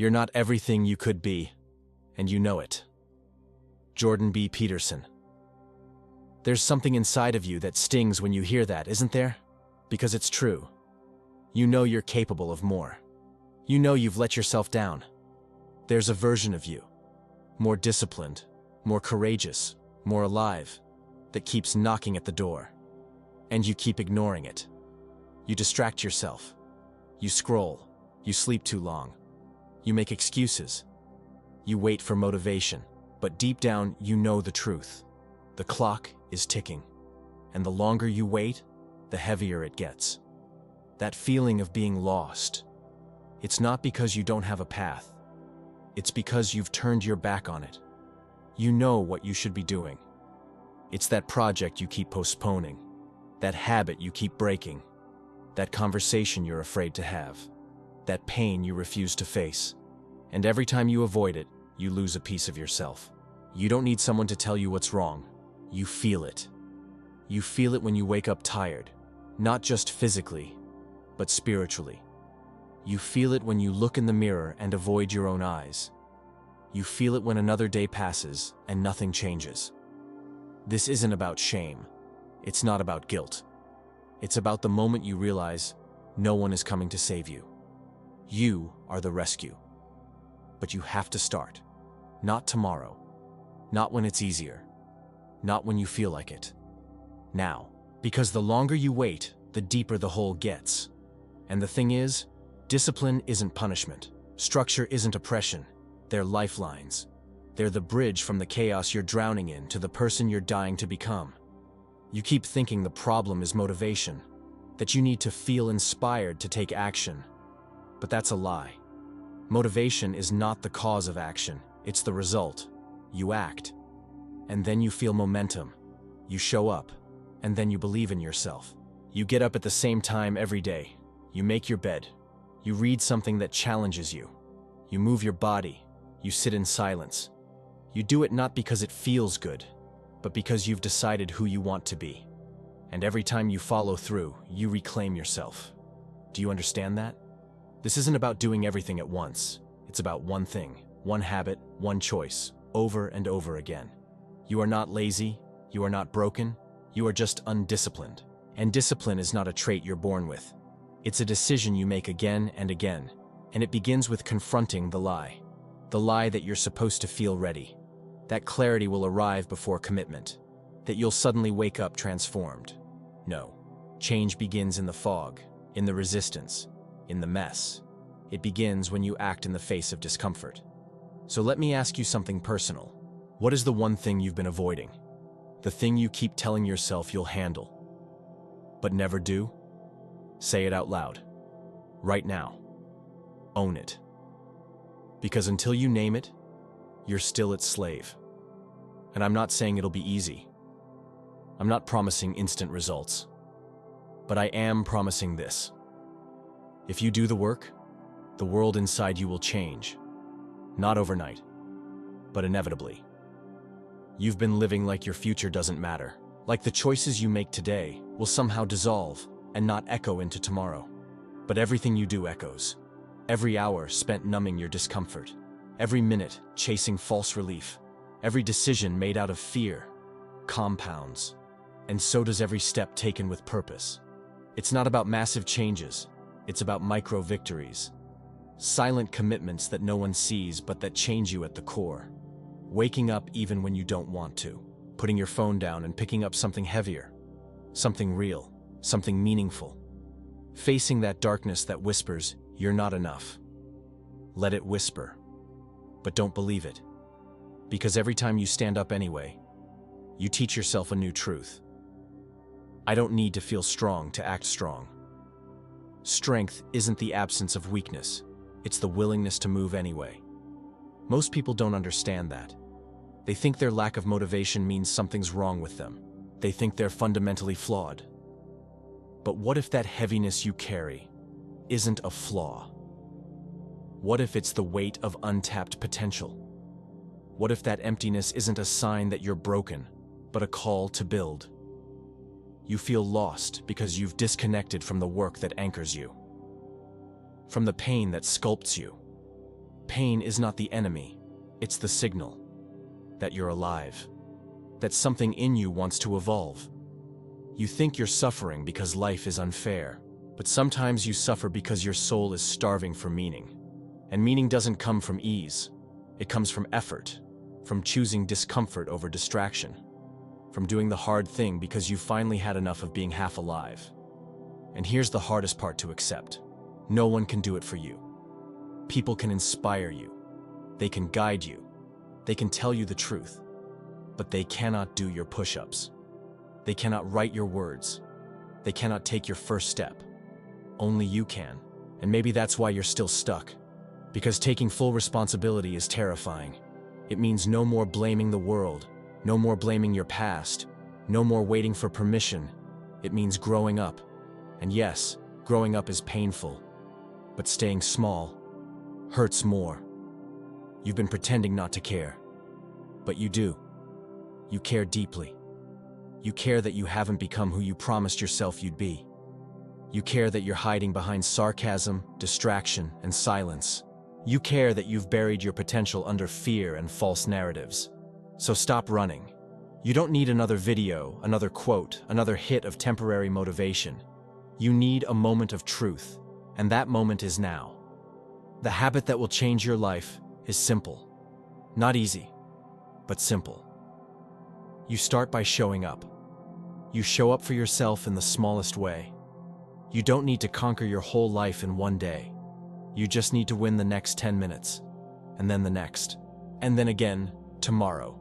You're not everything you could be, and you know it. Jordan B. Peterson. There's something inside of you that stings when you hear that, isn't there? Because it's true. You know you're capable of more. You know you've let yourself down. There's a version of you, more disciplined, more courageous, more alive, that keeps knocking at the door. And you keep ignoring it. You distract yourself. You scroll. You sleep too long. You make excuses. You wait for motivation. But deep down, you know the truth. The clock is ticking. And the longer you wait, the heavier it gets. That feeling of being lost. It's not because you don't have a path. It's because you've turned your back on it. You know what you should be doing. It's that project you keep postponing. That habit you keep breaking. That conversation you're afraid to have. That pain you refuse to face. And every time you avoid it, you lose a piece of yourself. You don't need someone to tell you what's wrong. You feel it. You feel it when you wake up tired, not just physically, but spiritually. You feel it when you look in the mirror and avoid your own eyes. You feel it when another day passes and nothing changes. This isn't about shame. It's not about guilt. It's about the moment you realize no one is coming to save you. You are the rescue. But you have to start. Not tomorrow. Not when it's easier. Not when you feel like it. Now. Because the longer you wait, the deeper the hole gets. And the thing is, discipline isn't punishment. Structure isn't oppression. They're lifelines. They're the bridge from the chaos you're drowning in to the person you're dying to become. You keep thinking the problem is motivation, that you need to feel inspired to take action. But that's a lie. Motivation is not the cause of action, it's the result. You act, and then you feel momentum. You show up, and then you believe in yourself. You get up at the same time every day. You make your bed. You read something that challenges you. You move your body. You sit in silence. You do it not because it feels good, but because you've decided who you want to be. And every time you follow through, you reclaim yourself. Do you understand that? This isn't about doing everything at once. It's about one thing, one habit, one choice, over and over again. You are not lazy. You are not broken. You are just undisciplined. And discipline is not a trait you're born with. It's a decision you make again and again. And it begins with confronting the lie. The lie that you're supposed to feel ready. That clarity will arrive before commitment. That you'll suddenly wake up transformed. No. Change begins in the fog, in the resistance, in the mess. It begins when you act in the face of discomfort. So let me ask you something personal. What is the one thing you've been avoiding? The thing you keep telling yourself you'll handle, but never do? Say it out loud. Right now. Own it. Because until you name it, you're still its slave. And I'm not saying it'll be easy. I'm not promising instant results. But I am promising this. If you do the work, the world inside you will change. Not overnight, but inevitably. You've been living like your future doesn't matter. Like the choices you make today will somehow dissolve and not echo into tomorrow. But everything you do echoes. Every hour spent numbing your discomfort. Every minute chasing false relief. Every decision made out of fear compounds. And so does every step taken with purpose. It's not about massive changes. It's about micro victories. Silent commitments that no one sees but that change you at the core. Waking up even when you don't want to. Putting your phone down and picking up something heavier. Something real. Something meaningful. Facing that darkness that whispers, you're not enough. Let it whisper. But don't believe it. Because every time you stand up anyway, you teach yourself a new truth. I don't need to feel strong to act strong. Strength isn't the absence of weakness. It's the willingness to move anyway. Most people don't understand that. They think their lack of motivation means something's wrong with them. They think they're fundamentally flawed. But what if that heaviness you carry isn't a flaw? What if it's the weight of untapped potential? What if that emptiness isn't a sign that you're broken, but a call to build? You feel lost because you've disconnected from the work that anchors you. From the pain that sculpts you. pain is not the enemy, it's the signal that you're alive, that something in you wants to evolve. You think you're suffering because life is unfair, but sometimes you suffer because your soul is starving for meaning. And meaning doesn't come from ease. It comes from effort, from choosing discomfort over distraction, from doing the hard thing because you finally had enough of being half alive. And here's the hardest part to accept. No one can do it for you. People can inspire you. They can guide you. They can tell you the truth. But they cannot do your push-ups. They cannot write your words. They cannot take your first step. Only you can. And maybe that's why you're still stuck. Because taking full responsibility is terrifying. It means no more blaming the world, no more blaming your past, no more waiting for permission. It means growing up. And yes, growing up is painful. But staying small hurts more. You've been pretending not to care. But you do. You care deeply. You care that you haven't become who you promised yourself you'd be. You care that you're hiding behind sarcasm, distraction, and silence. You care that you've buried your potential under fear and false narratives. So stop running. You don't need another video, another quote, another hit of temporary motivation. You need a moment of truth, and that moment is now. The habit that will change your life is simple. Not easy, but simple. You start by showing up. You show up for yourself in the smallest way. You don't need to conquer your whole life in one day. You just need to win the next 10 minutes, and then the next, and then again, tomorrow.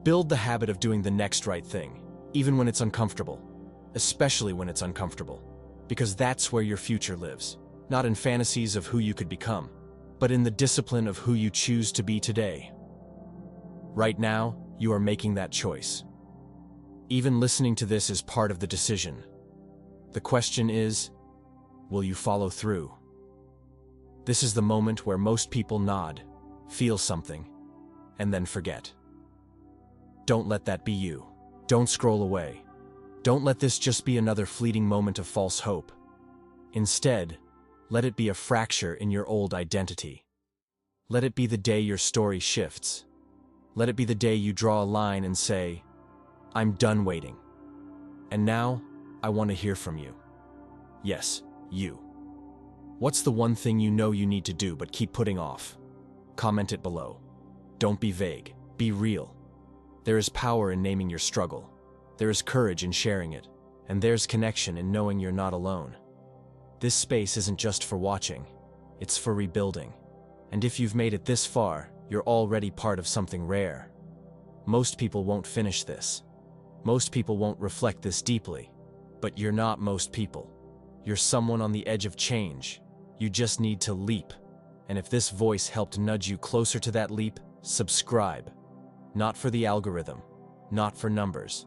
Build the habit of doing the next right thing, even when it's uncomfortable, especially when it's uncomfortable, because that's where your future lives, not in fantasies of who you could become, but in the discipline of who you choose to be today. Right now, you are making that choice. Even listening to this is part of the decision. The question is, will you follow through? This is the moment where most people nod, feel something, and then forget. Don't let that be you. Don't scroll away. Don't let this just be another fleeting moment of false hope. Instead, let it be a fracture in your old identity. Let it be the day your story shifts. Let it be the day you draw a line and say, I'm done waiting. And now, I want to hear from you. Yes, you. What's the one thing you know you need to do but keep putting off? Comment it below. Don't be vague. Be real. There is power in naming your struggle. There is courage in sharing it. And there's connection in knowing you're not alone. This space isn't just for watching. It's for rebuilding. And if you've made it this far, you're already part of something rare. Most people won't finish this. Most people won't reflect this deeply. But you're not most people. You're someone on the edge of change. You just need to leap. And if this voice helped nudge you closer to that leap, subscribe. Not for the algorithm, not for numbers,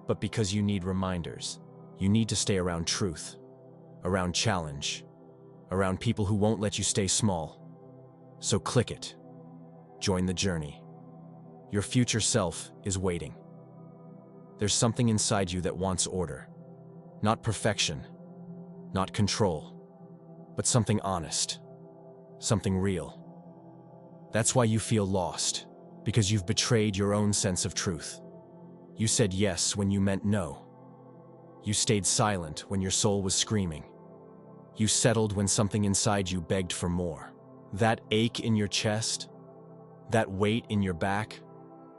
but because you need reminders. You need to stay around truth, around challenge, around people who won't let you stay small. So click it. Join the journey. Your future self is waiting. There's something inside you that wants order. Not perfection, not control, but something honest, something real. That's why you feel lost, because you've betrayed your own sense of truth. You said yes when you meant no. You stayed silent when your soul was screaming. You settled when something inside you begged for more. That ache in your chest, that weight in your back,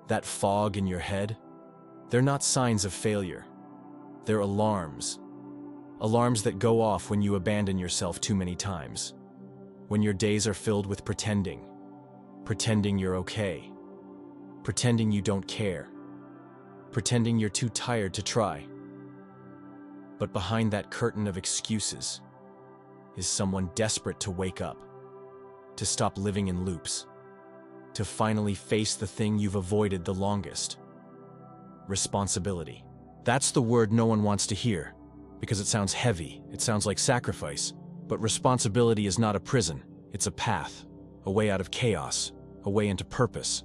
that fog in your head, they're not signs of failure. They're alarms. Alarms that go off when you abandon yourself too many times. When your days are filled with pretending. Pretending you're okay. Pretending you don't care. Pretending you're too tired to try. But behind that curtain of excuses is someone desperate to wake up, to stop living in loops, to finally face the thing you've avoided the longest. Responsibility. That's the word no one wants to hear, because it sounds heavy, it sounds like sacrifice. But responsibility is not a prison, it's a path, a way out of chaos, a way into purpose.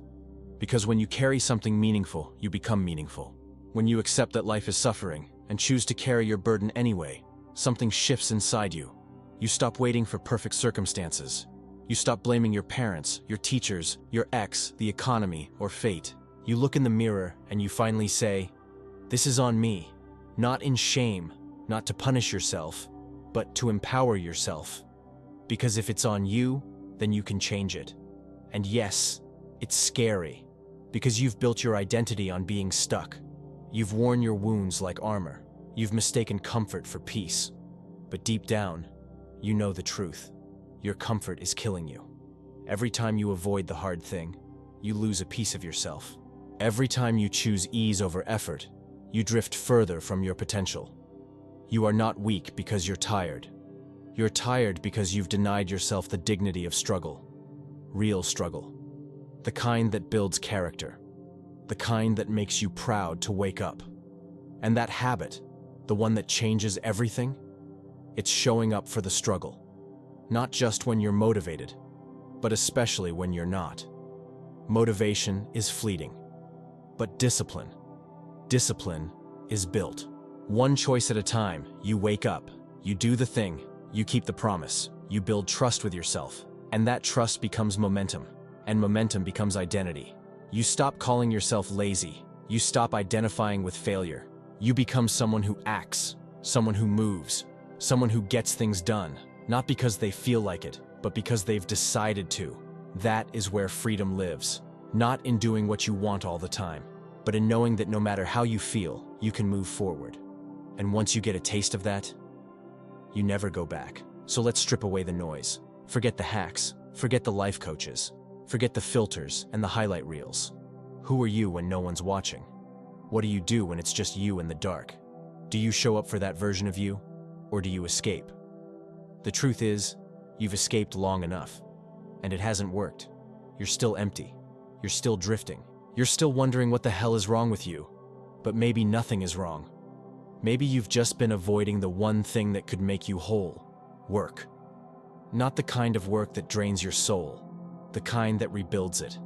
Because when you carry something meaningful, you become meaningful. When you accept that life is suffering and choose to carry your burden anyway, something shifts inside you. You stop waiting for perfect circumstances. You stop blaming your parents, your teachers, your ex, the economy, or fate. You look in the mirror and you finally say, "This is on me," not in shame, not to punish yourself, but to empower yourself. Because if it's on you, then you can change it. And yes, it's scary, because you've built your identity on being stuck. You've worn your wounds like armor. You've mistaken comfort for peace. But deep down, you know the truth. Your comfort is killing you. Every time you avoid the hard thing, you lose a piece of yourself. Every time you choose ease over effort, you drift further from your potential. You are not weak because you're tired. You're tired because you've denied yourself the dignity of struggle. Real struggle. The kind that builds character. The kind that makes you proud to wake up. And that habit, the one that changes everything, it's showing up for the struggle. Not just when you're motivated, but especially when you're not. Motivation is fleeting. But discipline is built. One choice at a time, you wake up, you do the thing, you keep the promise, you build trust with yourself, and that trust becomes momentum, and momentum becomes identity. You stop calling yourself lazy, you stop identifying with failure. You become someone who acts, someone who moves, someone who gets things done, not because they feel like it, but because they've decided to. That is where freedom lives. Not in doing what you want all the time, but in knowing that no matter how you feel, you can move forward. And once you get a taste of that, you never go back. So let's strip away the noise. Forget the hacks, forget the life coaches, forget the filters and the highlight reels. Who are you when no one's watching? What do you do when it's just you in the dark? Do you show up for that version of you, or do you escape? The truth is, you've escaped long enough, and it hasn't worked. You're still empty. You're still drifting. You're still wondering what the hell is wrong with you. But maybe nothing is wrong. Maybe you've just been avoiding the one thing that could make you whole. Work. Not the kind of work that drains your soul, the kind that rebuilds it.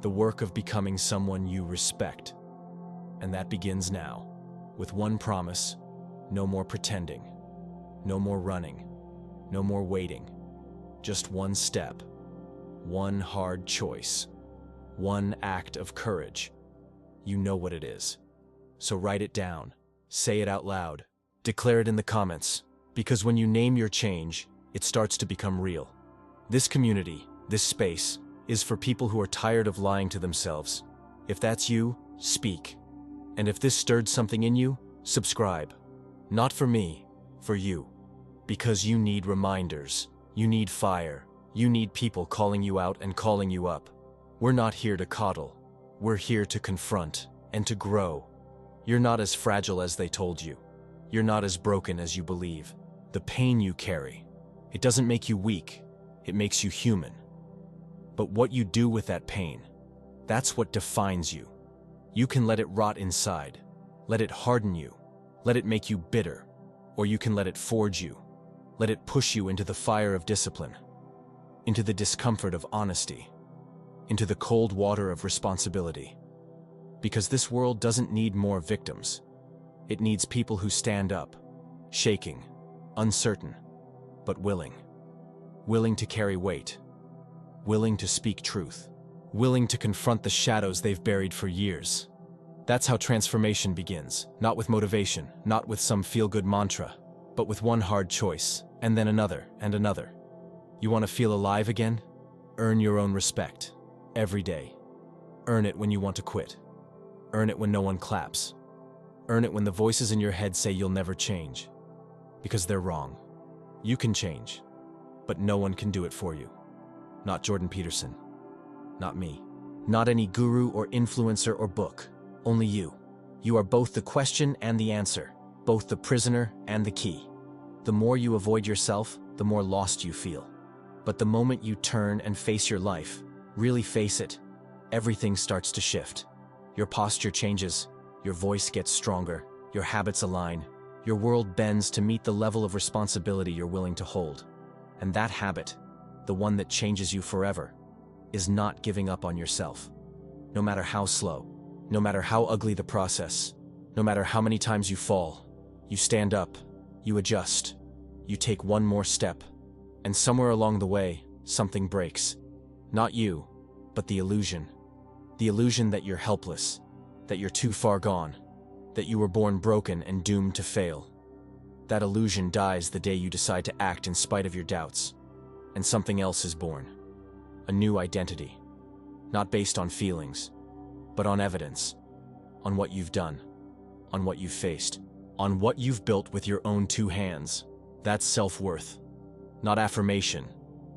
The work of becoming someone you respect. And that begins now, with one promise: no more pretending, no more running, no more waiting. Just one step, one hard choice, one act of courage. You know what it is. So write it down, say it out loud, declare it in the comments, because when you name your change, it starts to become real. This community, this space, is for people who are tired of lying to themselves. If that's you, speak. And if this stirred something in you, subscribe. Not for me, for you. Because you need reminders, you need fire, you need people calling you out and calling you up. We're not here to coddle, we're here to confront and to grow. You're not as fragile as they told you. You're not as broken as you believe. The pain you carry, it doesn't make you weak, it makes you human. But what you do with that pain, that's what defines you. You can let it rot inside, let it harden you, let it make you bitter, or you can let it forge you, let it push you into the fire of discipline, into the discomfort of honesty, into the cold water of responsibility. Because this world doesn't need more victims. It needs people who stand up, shaking, uncertain, but willing. Willing to carry weight, willing to speak truth, willing to confront the shadows they've buried for years. That's how transformation begins, not with motivation, not with some feel-good mantra, but with one hard choice, and then another and another. You want to feel alive again? Earn your own respect, every day. Earn it when you want to quit. Earn it when no one claps. Earn it when the voices in your head say you'll never change. Because they're wrong. You can change, but no one can do it for you. Not Jordan Peterson. Not me. Not any guru or influencer or book. Only you. You are both the question and the answer, both the prisoner and the key. The more you avoid yourself, the more lost you feel. But the moment you turn and face your life, really face it, everything starts to shift. Your posture changes, your voice gets stronger, your habits align, your world bends to meet the level of responsibility you're willing to hold. And that habit, the one that changes you forever, is not giving up on yourself. No matter how slow, no matter how ugly the process, no matter how many times you fall, you stand up, you adjust, you take one more step, and somewhere along the way, something breaks. Not you, but the illusion. The illusion that you're helpless, that you're too far gone, that you were born broken and doomed to fail. That illusion dies the day you decide to act in spite of your doubts, and something else is born. A new identity, not based on feelings, but on evidence, on what you've done, on what you've faced, on what you've built with your own two hands. That's self-worth. Not affirmation,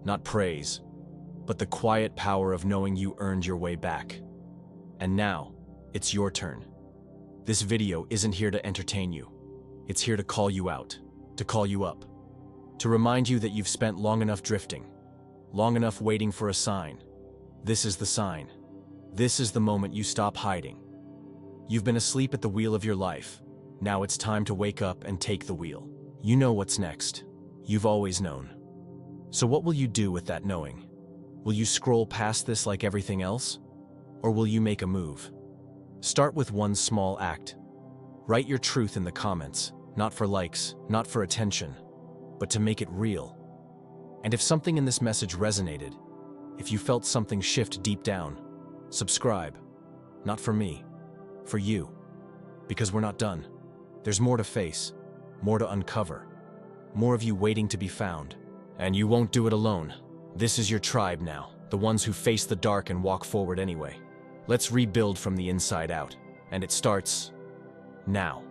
not praise, but the quiet power of knowing you earned your way back. And now, it's your turn. This video isn't here to entertain you. It's here to call you out, to call you up, to remind you that you've spent long enough drifting, long enough waiting for a sign. This is the sign. This is the moment you stop hiding. You've been asleep at the wheel of your life. Now it's time to wake up and take the wheel. You know what's next. You've always known. So what will you do with that knowing? Will you scroll past this like everything else? Or will you make a move? Start with one small act. Write your truth in the comments, not for likes, not for attention, but to make it real. And if something in this message resonated, if you felt something shift deep down, subscribe. Not for me, for you. Because we're not done. There's more to face, more to uncover, more of you waiting to be found. And you won't do it alone. This is your tribe now, the ones who face the dark and walk forward anyway. Let's rebuild from the inside out, and it starts now.